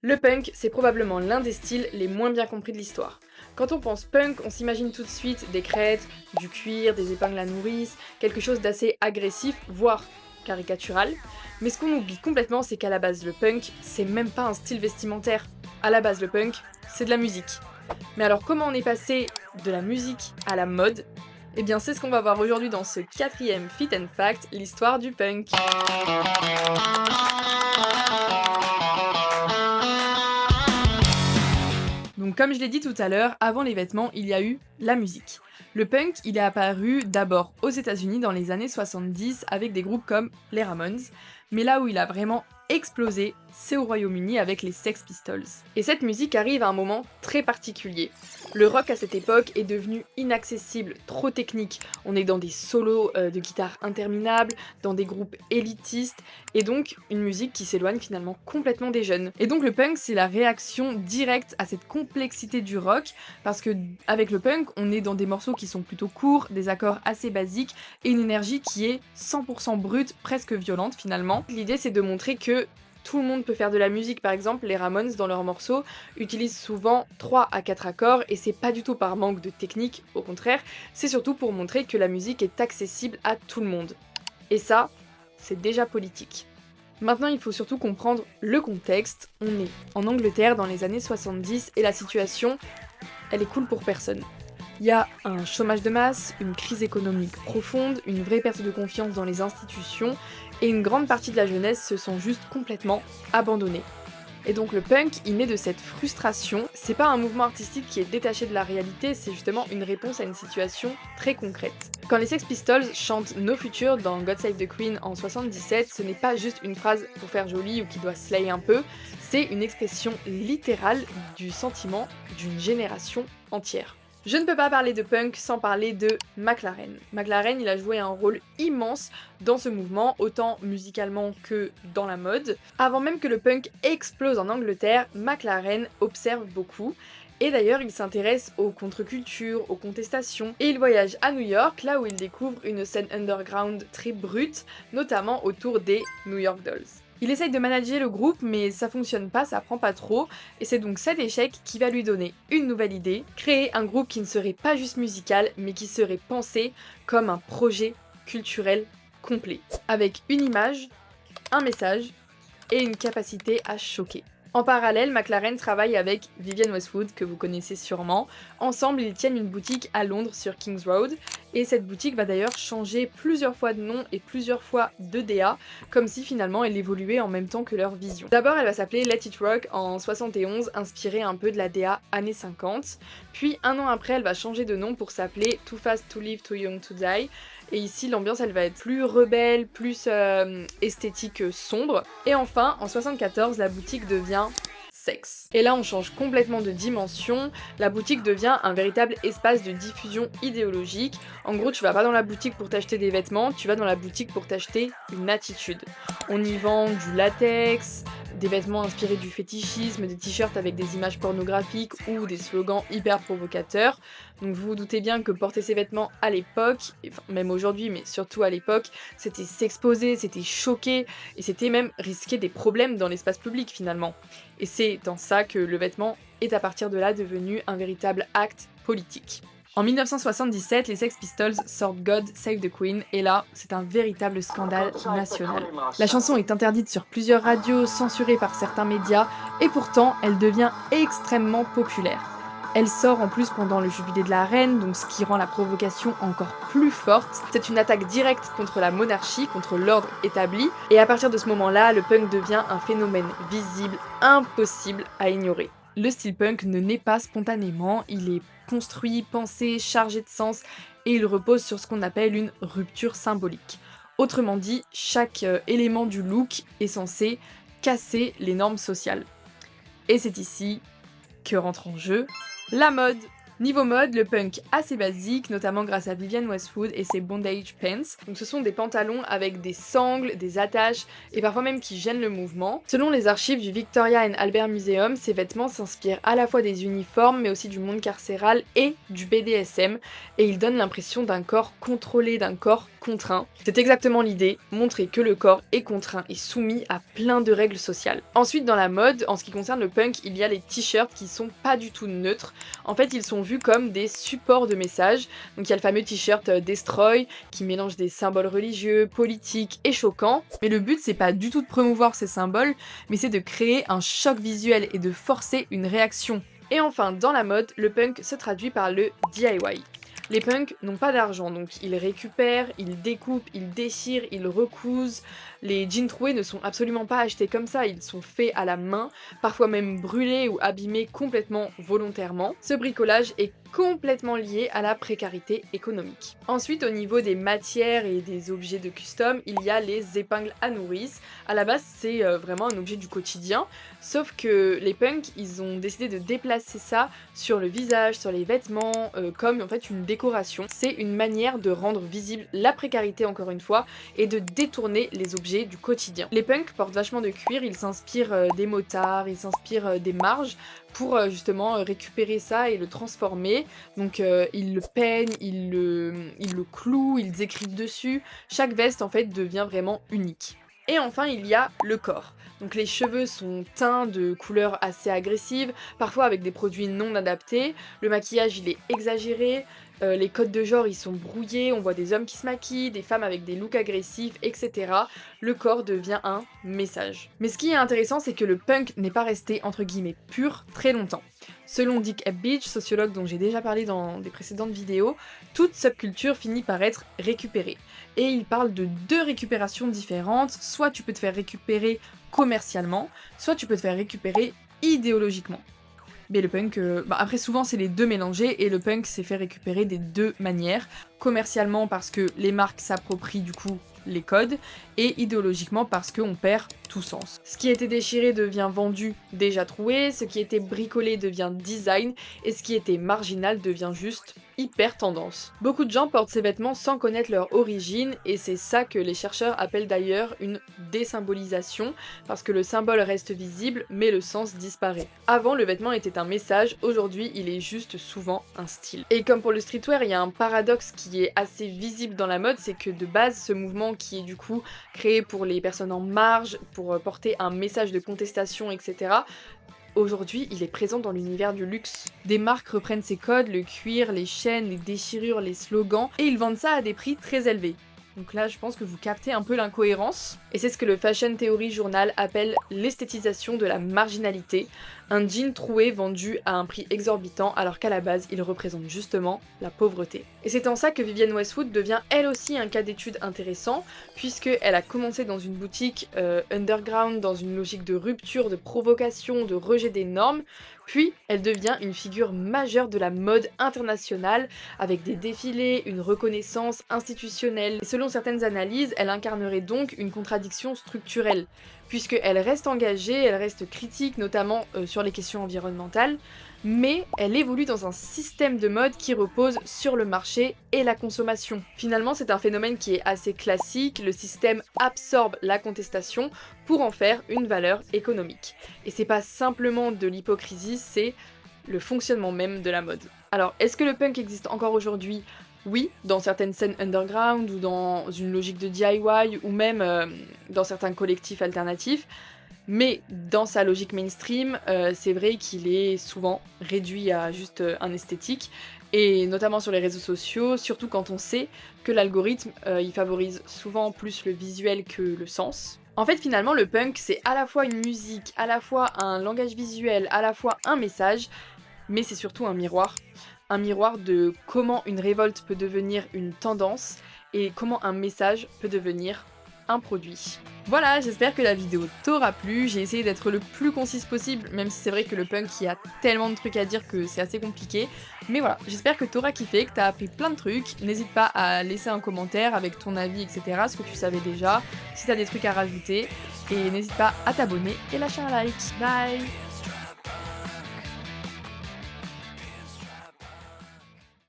Le punk, c'est probablement l'un des styles les moins bien compris de l'histoire. Quand on pense punk, on s'imagine tout de suite des crêtes, du cuir, des épingles à nourrice, quelque chose d'assez agressif, voire caricatural. Mais ce qu'on oublie complètement, c'est qu'à la base, le punk, c'est même pas un style vestimentaire. À la base, le punk, c'est de la musique. Mais alors, comment on est passé de la musique à la mode? Eh bien, c'est ce qu'on va voir aujourd'hui dans ce quatrième Fit and Fact, l'histoire du punk. Donc comme je l'ai dit tout à l'heure, avant les vêtements, il y a eu la musique. Le punk, il est apparu d'abord aux États-Unis dans les années 70 avec des groupes comme les Ramones, mais là où il a vraiment explosé, c'est au Royaume-Uni avec les Sex Pistols. Et cette musique arrive à un moment très particulier. Le rock à cette époque est devenu inaccessible, trop technique. On est dans des solos de guitare interminables, dans des groupes élitistes, et donc une musique qui s'éloigne finalement complètement des jeunes. Et donc le punk, c'est la réaction directe à cette complexité du rock, parce que avec le punk, on est dans des morceaux qui sont plutôt courts, des accords assez basiques, et une énergie qui est 100% brute, presque violente finalement. L'idée c'est de montrer que tout le monde peut faire de la musique. Par exemple, les Ramones, dans leurs morceaux, utilisent souvent 3 à 4 accords, et c'est pas du tout par manque de technique, au contraire, c'est surtout pour montrer que la musique est accessible à tout le monde. Et ça, c'est déjà politique. Maintenant, il faut surtout comprendre le contexte. On est en Angleterre dans les années 70 et la situation, elle est cool pour personne. Il y a un chômage de masse, une crise économique profonde, une vraie perte de confiance dans les institutions, et une grande partie de la jeunesse se sent juste complètement abandonnée. Et donc le punk, il naît de cette frustration. C'est pas un mouvement artistique qui est détaché de la réalité, c'est justement une réponse à une situation très concrète. Quand les Sex Pistols chantent No Future dans God Save the Queen en 77, ce n'est pas juste une phrase pour faire joli ou qui doit slayer un peu, c'est une expression littérale du sentiment d'une génération entière. Je ne peux pas parler de punk sans parler de McLaren. McLaren, il a joué un rôle immense dans ce mouvement, autant musicalement que dans la mode. Avant même que le punk explose en Angleterre, McLaren observe beaucoup. Et d'ailleurs, il s'intéresse aux contre-cultures, aux contestations, et il voyage à New York, là où il découvre une scène underground très brute, notamment autour des New York Dolls. Il essaye de manager le groupe, mais ça fonctionne pas, ça prend pas trop, et c'est donc cet échec qui va lui donner une nouvelle idée, créer un groupe qui ne serait pas juste musical, mais qui serait pensé comme un projet culturel complet, avec une image, un message et une capacité à choquer. En parallèle, McLaren travaille avec Vivienne Westwood, que vous connaissez sûrement. Ensemble, ils tiennent une boutique à Londres sur King's Road, et cette boutique va d'ailleurs changer plusieurs fois de nom et plusieurs fois de DA, comme si finalement elle évoluait en même temps que leur vision. D'abord, elle va s'appeler Let It Rock en 71, inspirée un peu de la DA années 50, puis un an après, elle va changer de nom pour s'appeler Too Fast to Live, Too Young to Die, et ici l'ambiance elle va être plus rebelle, plus esthétique sombre. Et enfin, en 74, la boutique devient Sex. Et là on change complètement de dimension, la boutique devient un véritable espace de diffusion idéologique. En gros, tu vas pas dans la boutique pour t'acheter des vêtements, tu vas dans la boutique pour t'acheter une attitude. On y vend du latex, des vêtements inspirés du fétichisme, des t-shirts avec des images pornographiques ou des slogans hyper provocateurs. Donc vous vous doutez bien que porter ces vêtements à l'époque, enfin même aujourd'hui mais surtout à l'époque, c'était s'exposer, c'était choquer et c'était même risquer des problèmes dans l'espace public finalement. Et c'est dans ça que le vêtement est à partir de là devenu un véritable acte politique. En 1977, les Sex Pistols sortent God Save the Queen, et là, c'est un véritable scandale national. La chanson est interdite sur plusieurs radios, censurée par certains médias, et pourtant, elle devient extrêmement populaire. Elle sort en plus pendant le jubilé de la reine, donc ce qui rend la provocation encore plus forte. C'est une attaque directe contre la monarchie, contre l'ordre établi, et à partir de ce moment-là, le punk devient un phénomène visible, impossible à ignorer. Le style punk ne naît pas spontanément, il est construit, pensé, chargé de sens, et il repose sur ce qu'on appelle une rupture symbolique. Autrement dit, chaque élément du look est censé casser les normes sociales. Et c'est ici que rentre en jeu la mode. Niveau mode, le punk assez basique, notamment grâce à Vivienne Westwood et ses bondage pants. Donc ce sont des pantalons avec des sangles, des attaches et parfois même qui gênent le mouvement. Selon les archives du Victoria and Albert Museum, ces vêtements s'inspirent à la fois des uniformes mais aussi du monde carcéral et du BDSM, et ils donnent l'impression d'un corps contrôlé, d'un corps contraint. C'est exactement l'idée, montrer que le corps est contraint et soumis à plein de règles sociales. Ensuite dans la mode, en ce qui concerne le punk, il y a les t-shirts qui sont pas du tout neutres. En fait ils sont vus comme des supports de messages. Donc il y a le fameux t-shirt Destroy qui mélange des symboles religieux, politiques et choquants. Mais le but c'est pas du tout de promouvoir ces symboles, mais c'est de créer un choc visuel et de forcer une réaction. Et enfin dans la mode, le punk se traduit par le DIY. Les punks n'ont pas d'argent, donc ils récupèrent, ils découpent, ils déchirent, ils recousent. Les jeans troués ne sont absolument pas achetés comme ça, ils sont faits à la main, parfois même brûlés ou abîmés complètement volontairement. Ce bricolage est complètement lié à la précarité économique. Ensuite, au niveau des matières et des objets de custom, il y a les épingles à nourrice. À la base, c'est vraiment un objet du quotidien, sauf que les punks, ils ont décidé de déplacer ça sur le visage, sur les vêtements, comme en fait une décoration. C'est une manière de rendre visible la précarité encore une fois, et de détourner les objets du quotidien. Les punks portent vachement de cuir, ils s'inspirent des motards, ils s'inspirent des marges, pour justement récupérer ça et le transformer. Donc ils le peignent, ils le clouent, ils écrivent dessus. Chaque veste en fait devient vraiment unique. Et enfin il y a le corps. Donc les cheveux sont teints de couleurs assez agressives, parfois avec des produits non adaptés. Le maquillage il est exagéré. Les codes de genre ils sont brouillés, on voit des hommes qui se maquillent, des femmes avec des looks agressifs, etc. Le corps devient un message. Mais ce qui est intéressant, c'est que le punk n'est pas resté entre guillemets pur très longtemps. Selon Dick Beach, sociologue dont j'ai déjà parlé dans des précédentes vidéos, toute subculture finit par être récupérée. Et il parle de deux récupérations différentes, soit tu peux te faire récupérer commercialement, soit tu peux te faire récupérer idéologiquement. Mais le punk, après souvent c'est les deux mélangés et le punk s'est fait récupérer des deux manières. Commercialement parce que les marques s'approprient du coup les codes et idéologiquement parce qu'on perd tout sens. Ce qui était déchiré devient vendu déjà troué, ce qui était bricolé devient design et ce qui était marginal devient juste hyper tendance. Beaucoup de gens portent ces vêtements sans connaître leur origine et c'est ça que les chercheurs appellent d'ailleurs une désymbolisation parce que le symbole reste visible mais le sens disparaît. Avant le vêtement était un message, aujourd'hui il est juste souvent un style. Et comme pour le streetwear, il y a un paradoxe qui est assez visible dans la mode, c'est que de base ce mouvement qui est du coup créé pour les personnes en marge, pour porter un message de contestation, etc. Aujourd'hui, il est présent dans l'univers du luxe. Des marques reprennent ces codes, le cuir, les chaînes, les déchirures, les slogans, et ils vendent ça à des prix très élevés. Donc là, je pense que vous captez un peu l'incohérence. Et c'est ce que le Fashion Theory Journal appelle l'esthétisation de la marginalité. Un jean troué vendu à un prix exorbitant alors qu'à la base, il représente justement la pauvreté. Et c'est en ça que Vivienne Westwood devient elle aussi un cas d'étude intéressant, puisqu'elle a commencé dans une boutique underground, dans une logique de rupture, de provocation, de rejet des normes, puis elle devient une figure majeure de la mode internationale, avec des défilés, une reconnaissance institutionnelle. Et selon certaines analyses, elle incarnerait donc une contradiction structurelle, puisqu'elle reste engagée, elle reste critique, notamment sur les questions environnementales, mais elle évolue dans un système de mode qui repose sur le marché et la consommation. Finalement, c'est un phénomène qui est assez classique, le système absorbe la contestation pour en faire une valeur économique. Et c'est pas simplement de l'hypocrisie, c'est le fonctionnement même de la mode. Alors, est-ce que le punk existe encore aujourd'hui ? Oui, dans certaines scènes underground ou dans une logique de DIY ou même dans certains collectifs alternatifs. Mais dans sa logique mainstream, c'est vrai qu'il est souvent réduit à juste un esthétique, et notamment sur les réseaux sociaux, surtout quand on sait que l'algorithme il favorise souvent plus le visuel que le sens. En fait, finalement, le punk, c'est à la fois une musique, à la fois un langage visuel, à la fois un message, mais c'est surtout un miroir. Un miroir de comment une révolte peut devenir une tendance, et comment un message peut devenir un produit. Voilà, j'espère que la vidéo t'aura plu, j'ai essayé d'être le plus concise possible, même si c'est vrai que le punk, il y a tellement de trucs à dire que c'est assez compliqué. Mais voilà, j'espère que t'auras kiffé, que t'as appris plein de trucs. N'hésite pas à laisser un commentaire avec ton avis, etc., ce que tu savais déjà, si t'as des trucs à rajouter. Et n'hésite pas à t'abonner et lâcher un like. Bye!